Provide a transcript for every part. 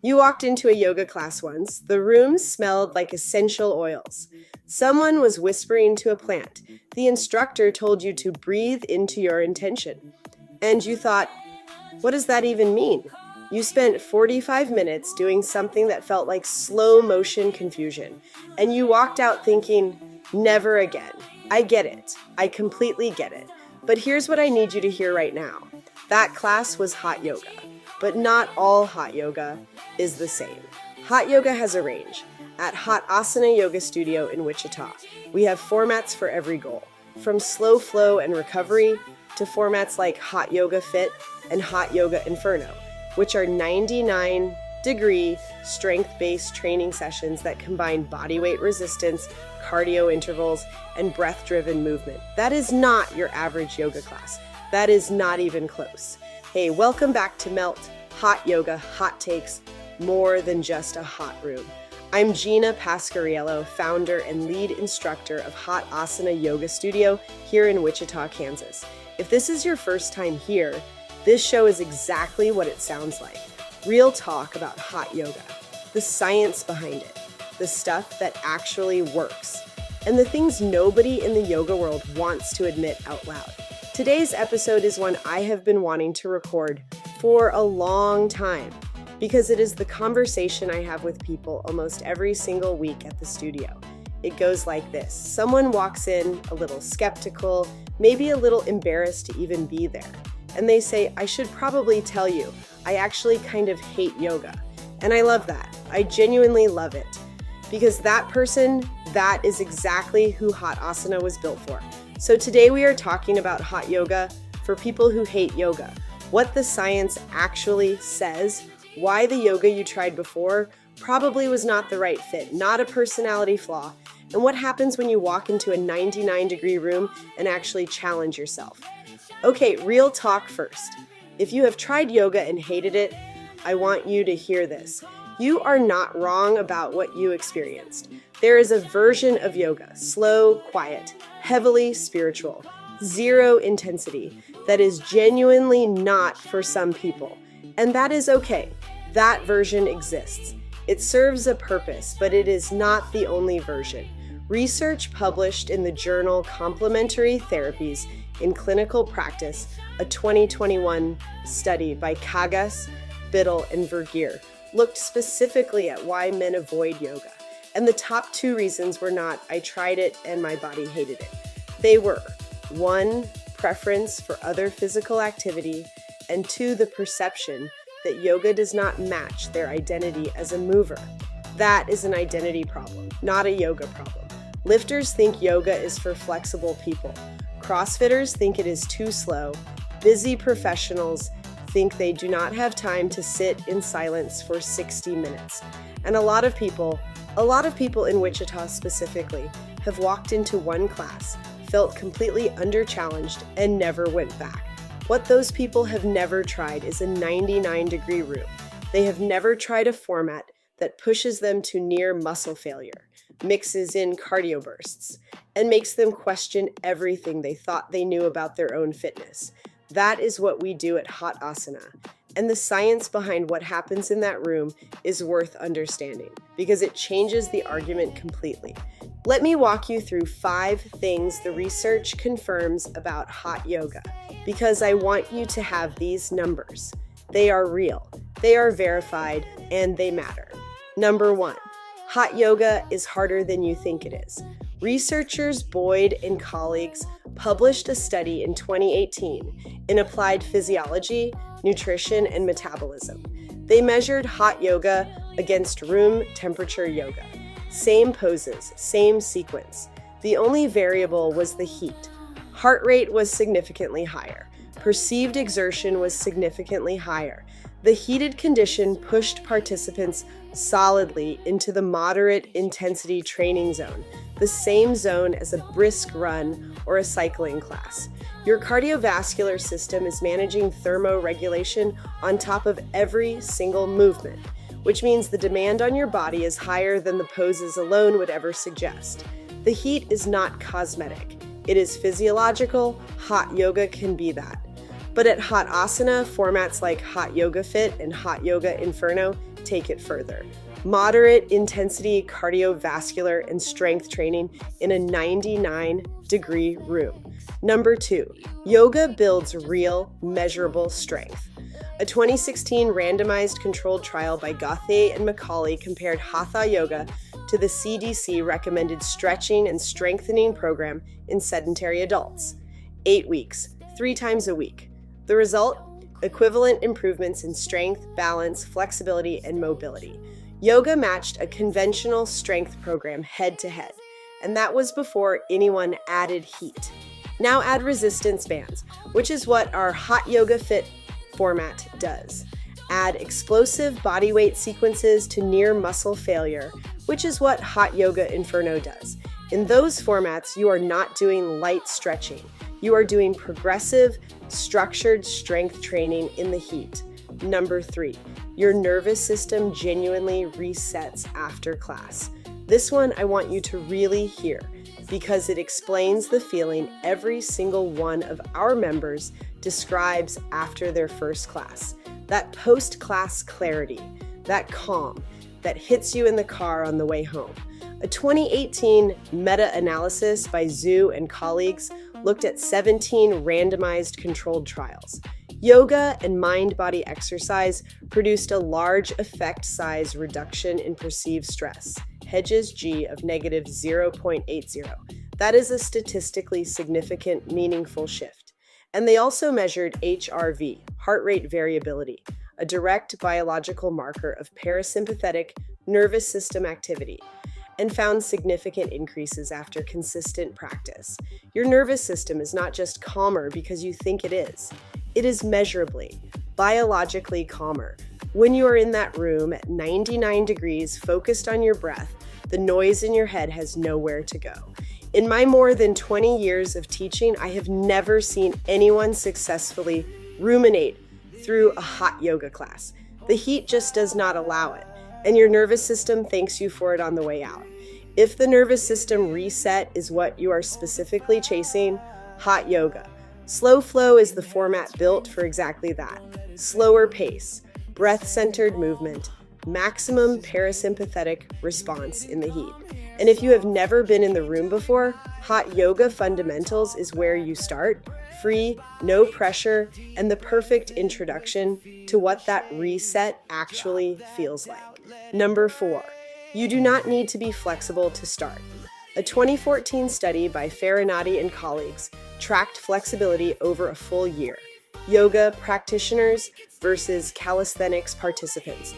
You walked into a yoga class once. The room smelled like essential oils. Someone was whispering to a plant. The instructor told you to breathe into your intention. And you thought, what does that even mean? You spent 45 minutes doing something that felt like slow motion confusion. And you walked out thinking, never again. I get it. I completely get it. But here's what I need you to hear right now. That class was hot yoga. But not all hot yoga is the same. Hot yoga has a range. At Hot Asana Yoga Studio in Wichita, we have formats for every goal, from slow flow and recovery to formats like Hot Yoga Fit and Hot Yoga Inferno, which are 99-degree strength-based training sessions that combine bodyweight resistance, cardio intervals, and breath-driven movement. That is not your average yoga class. That is not even close. Hey, welcome back to Melt, Hot Yoga, Hot Takes, more than just a hot room. I'm Gina Pasquariello, founder and lead instructor of Hot Asana Yoga Studio here in Wichita, Kansas. If this is your first time here, this show is exactly what it sounds like. Real talk about hot yoga, the science behind it, the stuff that actually works, and the things nobody in the yoga world wants to admit out loud. Today's episode is one I have been wanting to record for a long time because it is the conversation I have with people almost every single week at the studio. It goes like this. Someone walks in a little skeptical, maybe a little embarrassed to even be there. And they say, I should probably tell you, I actually kind of hate yoga. And I love that. I genuinely love it. Because that person, that is exactly who Hot Asana was built for. So today we are talking about hot yoga for people who hate yoga, what the science actually says, why the yoga you tried before probably was not the right fit, not a personality flaw, and what happens when you walk into a 99-degree room and actually challenge yourself. Okay, real talk first. If you have tried yoga and hated it, I want you to hear this. You are not wrong about what you experienced. There is a version of yoga, slow, quiet, heavily spiritual, zero intensity, that is genuinely not for some people. And that is okay. That version exists. It serves a purpose, but it is not the only version. Research published in the journal Complementary Therapies in Clinical Practice, a 2021 study by Cagas, Biddle, and Vergeer, looked specifically at why men avoid yoga. And the top two reasons were not, I tried it and my body hated it. They were, 1, preference for other physical activity, and 2, the perception that yoga does not match their identity as a mover. That is an identity problem, not a yoga problem. Lifters think yoga is for flexible people. CrossFitters think it is too slow. Busy professionals think they do not have time to sit in silence for 60 minutes. And a lot of people in Wichita specifically, have walked into one class, felt completely under-challenged, and never went back. What those people have never tried is a 99-degree room. They have never tried a format that pushes them to near muscle failure, mixes in cardio bursts, and makes them question everything they thought they knew about their own fitness. That is what we do at Hot Asana. And the science behind what happens in that room is worth understanding because it changes the argument completely. Let me walk you through 5 things the research confirms about hot yoga because I want you to have these numbers. They are real, they are verified, and they matter. Number 1, hot yoga is harder than you think it is. Researchers Boyd and colleagues published a study in 2018 in Applied Physiology, Nutrition, and Metabolism. They measured hot yoga against room temperature yoga. Same poses, same sequence. The only variable was the heat. Heart rate was significantly higher. Perceived exertion was significantly higher. The heated condition pushed participants solidly into the moderate intensity training zone, the same zone as a brisk run or a cycling class. Your cardiovascular system is managing thermoregulation on top of every single movement, which means the demand on your body is higher than the poses alone would ever suggest. The heat is not cosmetic. It is physiological. Hot yoga can be that. But at Hot Asana, formats like Hot Yoga Fit and Hot Yoga Inferno take it further. Moderate intensity cardiovascular and strength training in a 99-degree room. Number 2, yoga builds real, measurable strength. A 2016 randomized controlled trial by Gothe and McAuley compared Hatha Yoga to the CDC-recommended stretching and strengthening program in sedentary adults. 8 weeks, 3 times a week. The result? Equivalent improvements in strength, balance, flexibility, and mobility. Yoga matched a conventional strength program head-to-head, and that was before anyone added heat. Now add resistance bands, which is what our Hot Yoga Fit format does. Add explosive bodyweight sequences to near muscle failure, which is what Hot Yoga Inferno does. In those formats, you are not doing light stretching. You are doing progressive, structured strength training in the heat. Number 3, your nervous system genuinely resets after class. This one I want you to really hear because it explains the feeling every single one of our members describes after their first class. That post-class clarity, that calm that hits you in the car on the way home. A 2018 meta-analysis by Zhu and colleagues looked at 17 randomized controlled trials. Yoga and mind-body exercise produced a large effect size reduction in perceived stress, Hedges G of negative 0.80. That is a statistically significant, meaningful shift. And they also measured HRV, heart rate variability, a direct biological marker of parasympathetic nervous system activity, and found significant increases after consistent practice. Your nervous system is not just calmer because you think it is measurably, biologically calmer. When you are in that room at 99 degrees, focused on your breath, the noise in your head has nowhere to go. In my more than 20 years of teaching, I have never seen anyone successfully ruminate through a hot yoga class. The heat just does not allow it, and your nervous system thanks you for it on the way out. If the nervous system reset is what you are specifically chasing, hot yoga. Slow flow is the format built for exactly that. Slower pace, breath-centered movement, maximum parasympathetic response in the heat. And if you have never been in the room before, Hot Yoga Fundamentals is where you start. Free, no pressure, and the perfect introduction to what that reset actually feels like. Number 4, you do not need to be flexible to start. A 2014 study by Farinati and colleagues tracked flexibility over a full year. Yoga practitioners versus calisthenics participants.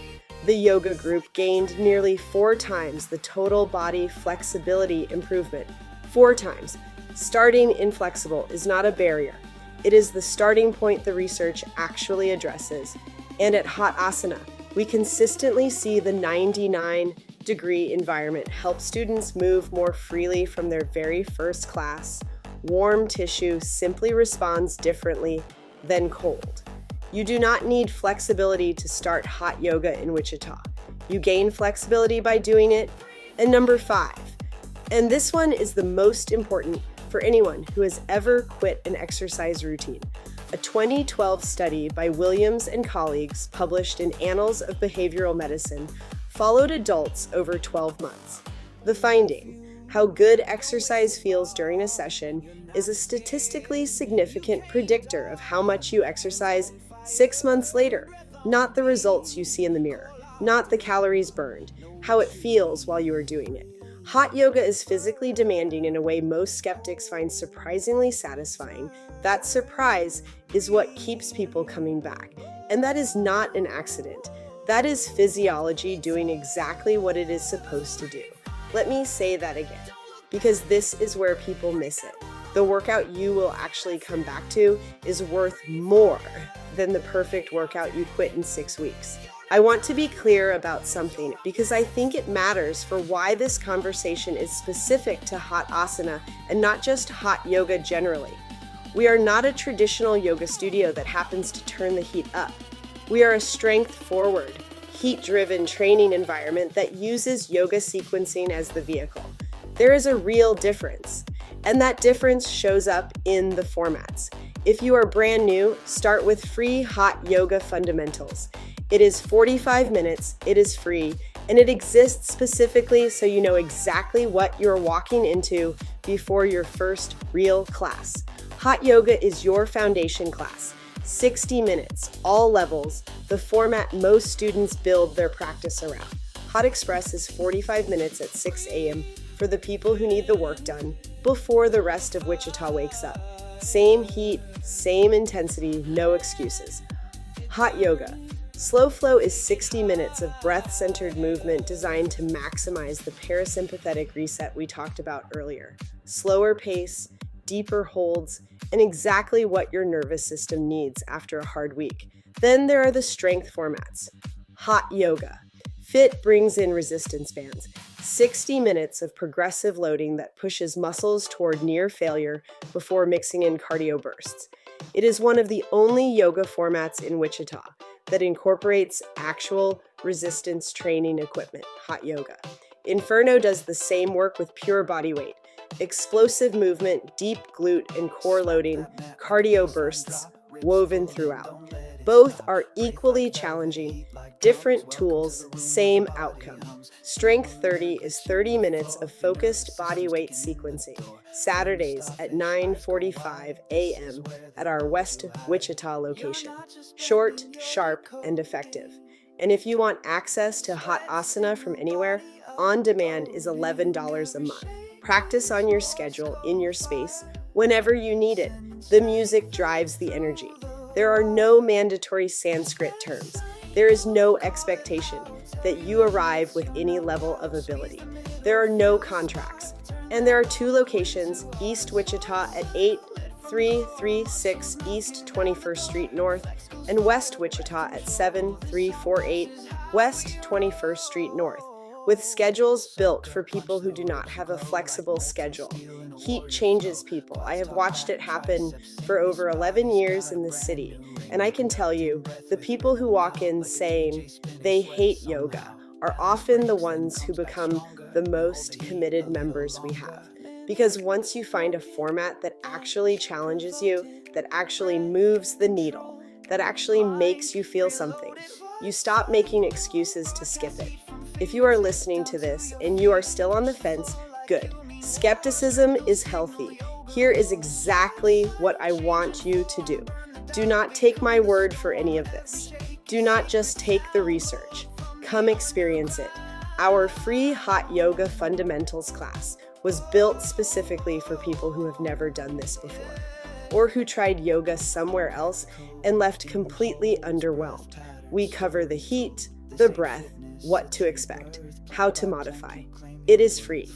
The yoga group gained nearly 4 times the total body flexibility improvement. 4 times. Starting inflexible is not a barrier. It is the starting point the research actually addresses. And at Hot Asana, we consistently see the 99-degree environment help students move more freely from their very first class. Warm tissue simply responds differently than cold. You do not need flexibility to start hot yoga in Wichita. You gain flexibility by doing it. And number 5, and this one is the most important for anyone who has ever quit an exercise routine. A 2012 study by Williams and colleagues published in Annals of Behavioral Medicine followed adults over 12 months. The finding, how good exercise feels during a session, is a statistically significant predictor of how much you exercise 6 months later, not the results you see in the mirror, not the calories burned, how it feels while you are doing it. Hot yoga is physically demanding in a way most skeptics find surprisingly satisfying. That surprise is what keeps people coming back. And that is not an accident. That is physiology doing exactly what it is supposed to do. Let me say that again, because this is where people miss it. The workout you will actually come back to is worth more than the perfect workout you quit in 6 weeks. I want to be clear about something because I think it matters for why this conversation is specific to Hot Asana and not just hot yoga generally. We are not a traditional yoga studio that happens to turn the heat up. We are a strength-forward, heat-driven training environment that uses yoga sequencing as the vehicle. There is a real difference, and that difference shows up in the formats. If you are brand new, start with free Hot Yoga Fundamentals. It is 45 minutes, it is free, and it exists specifically so you know exactly what you're walking into before your first real class. Hot yoga is your foundation class. 60 minutes, all levels, the format most students build their practice around. Hot Express is 45 minutes at 6 a.m. for the people who need the work done before the rest of Wichita wakes up. Same heat, same intensity, no excuses. Hot yoga. Slow flow is 60 minutes of breath-centered movement designed to maximize the parasympathetic reset we talked about earlier. Slower pace, deeper holds, and exactly what your nervous system needs after a hard week. Then there are the strength formats. Hot yoga. Fit brings in resistance bands. 60 minutes of progressive loading that pushes muscles toward near failure before mixing in cardio bursts. It is one of the only yoga formats in Wichita that incorporates actual resistance training equipment, hot yoga. Inferno does the same work with pure body weight. Explosive movement, deep glute and core loading, cardio bursts woven throughout. Both are equally challenging, different tools, same outcome. Strength 30 is 30 minutes of focused body weight sequencing, Saturdays at 9:45 a.m. at our West Wichita location. Short, sharp, and effective. And if you want access to Hot Asana from anywhere, on demand is $11 a month. Practice on your schedule, in your space, whenever you need it. The music drives the energy. There are no mandatory Sanskrit terms. There is no expectation that you arrive with any level of ability. There are no contracts. And there are 2 locations, East Wichita at 8336 East 21st Street North and West Wichita at 7348 West 21st Street North, with schedules built for people who do not have a flexible schedule. Heat changes people. I have watched it happen for over 11 years in the city, and I can tell you, the people who walk in saying they hate yoga are often the ones who become the most committed members we have. Because once you find a format that actually challenges you, that actually moves the needle, that actually makes you feel something, you stop making excuses to skip it. If you are listening to this and you are still on the fence, good. Skepticism is healthy. Here is exactly what I want you to do. Do not take my word for any of this. Do not just take the research. Come experience it. Our free hot yoga fundamentals class was built specifically for people who have never done this before, or who tried yoga somewhere else and left completely underwhelmed. We cover the heat, the breath, what to expect, how to modify. It is free.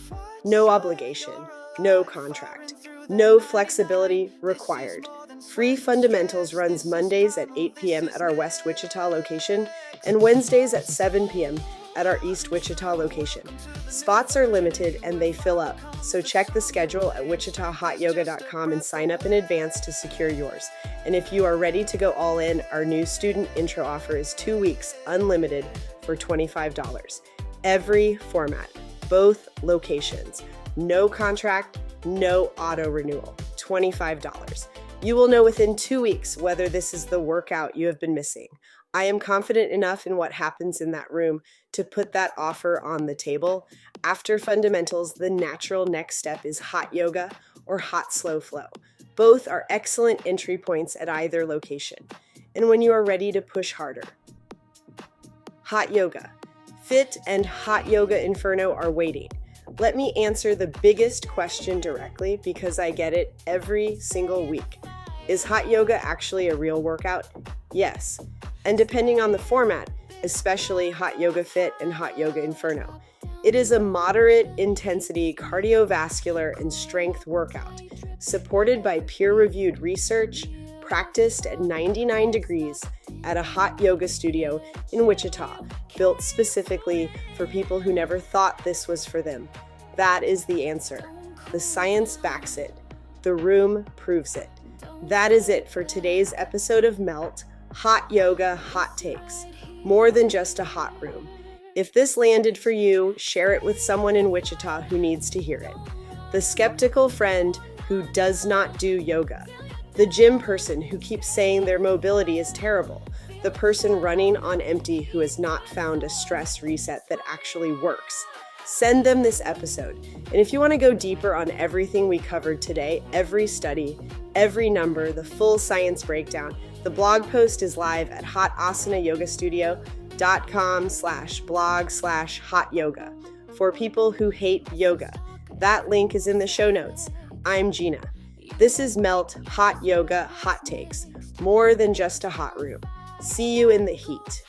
No obligation, no contract, no flexibility required. Free Fundamentals runs Mondays at 8 p.m. at our West Wichita location and Wednesdays at 7 p.m. at our East Wichita location. Spots are limited and they fill up, so check the schedule at wichitahotyoga.com and sign up in advance to secure yours. And if you are ready to go all in, our new student intro offer is 2 weeks unlimited for $25. Every format, both locations, no contract, no auto renewal, $25. You will know within 2 weeks whether this is the workout you have been missing. I am confident enough in what happens in that room to put that offer on the table. After fundamentals, the natural next step is hot yoga or hot slow flow. Both are excellent entry points at either location. And when you are ready to push harder. Hot yoga. Fit and Hot Yoga Inferno are waiting. Let me answer the biggest question directly because I get it every single week. Is hot yoga actually a real workout? Yes. And depending on the format, especially Hot Yoga Fit and Hot Yoga Inferno, it is a moderate intensity cardiovascular and strength workout, supported by peer-reviewed research, practiced at 99 degrees at a hot yoga studio in Wichita, built specifically for people who never thought this was for them. That is the answer. The science backs it. The room proves it. That is it for today's episode of Melt, Hot Yoga Hot Takes. More than just a hot room. If this landed for you, share it with someone in Wichita who needs to hear it. The skeptical friend who does not do yoga. the gym person who keeps saying their mobility is terrible, the person running on empty who has not found a stress reset that actually works. Send them this episode. And if you want to go deeper on everything we covered today, every study, every number, the full science breakdown, the blog post is live at hotasanayogastudio.com/blog/hot-yoga for people who hate yoga. That link is in the show notes. I'm Gina. This is Melt Hot Yoga Hot Takes, more than just a hot room. See you in the heat.